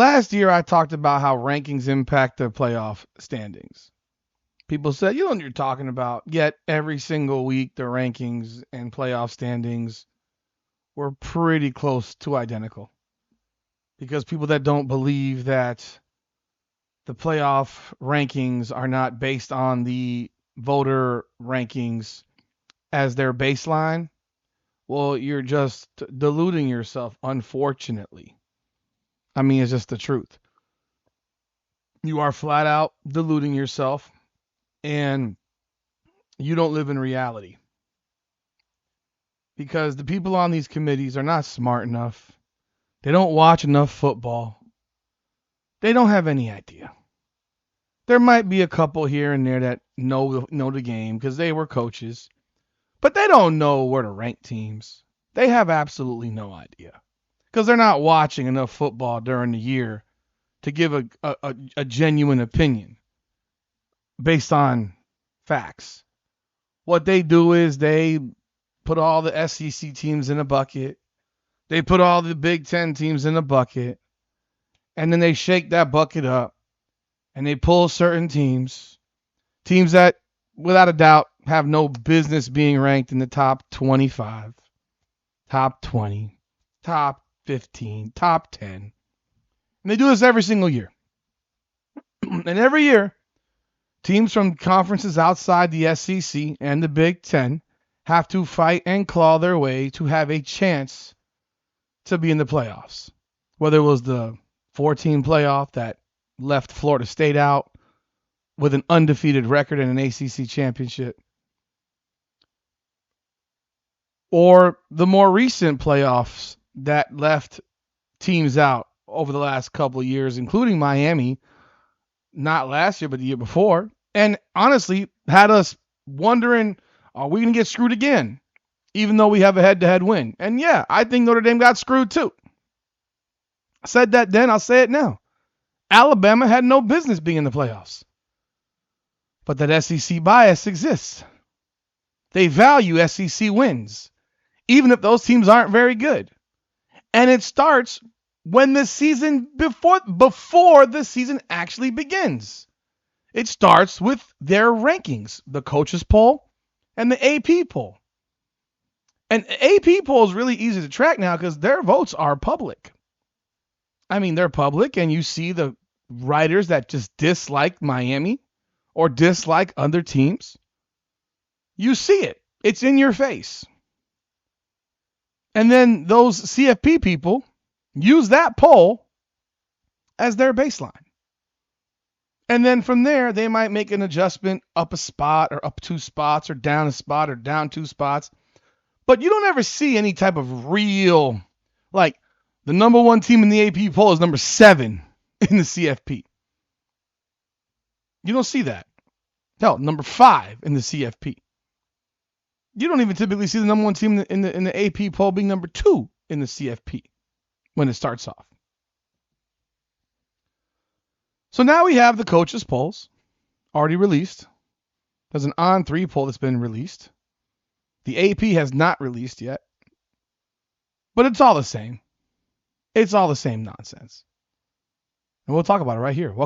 Last year, I talked about how rankings impact the playoff standings. People said, you know what you're talking about. Yet every single week, the rankings and playoff standings were pretty close to identical. Because people that don't believe that the playoff rankings are not based on the voter rankings as their baseline, well, you're just deluding yourself, unfortunately. I mean, it's just the truth. You are flat out deluding yourself, and you don't live in reality because the people on these committees are not smart enough. They don't watch enough football. They don't have any idea. There might be a couple here and there that know the game because they were coaches, but they don't know where to rank teams. They have absolutely no idea because they're not watching enough football during the year to give a genuine opinion based on facts. What they do is they put all the SEC teams in a bucket. They put all the Big Ten teams in a bucket. And then they shake that bucket up and they pull certain teams that, without a doubt, have no business being ranked in the top 25, top 20, top 15, top 10. And they do this every single year. And every year, teams from conferences outside the SEC and the Big Ten have to fight and claw their way to have a chance to be in the playoffs. Whether it was the 4-team playoff that left Florida State out with an undefeated record in an ACC championship, or the more recent playoffs that left teams out over the last couple of years, including Miami, not last year, but the year before, and honestly had us wondering, are we going to get screwed again, even though we have a head-to-head win? And yeah, I think Notre Dame got screwed too. I said that then, I'll say it now. Alabama had no business being in the playoffs. But that SEC bias exists. They value SEC wins, even if those teams aren't very good. And it starts when the season, before the season actually begins. It starts with their rankings, the coaches poll and the AP poll. And AP poll is really easy to track now because their votes are public. I mean, they're public, and you see the writers that just dislike Miami or dislike other teams. You see it. It's in your face. And then those CFP people use that poll as their baseline. And then from there, they might make an adjustment up a spot or up 2 spots or down a spot or down 2 spots. But you don't ever see any type of real, like, the number 1 team in the AP poll is number 7 in the CFP. You don't see that. Hell, number 5 in the CFP. You don't even typically see the number 1 team in the AP poll being number 2 in the CFP when it starts off. So now we have the coaches' polls already released. There's an On3 poll that's been released. The AP has not released yet. But it's all the same. It's all the same nonsense. And we'll talk about it right here. Welcome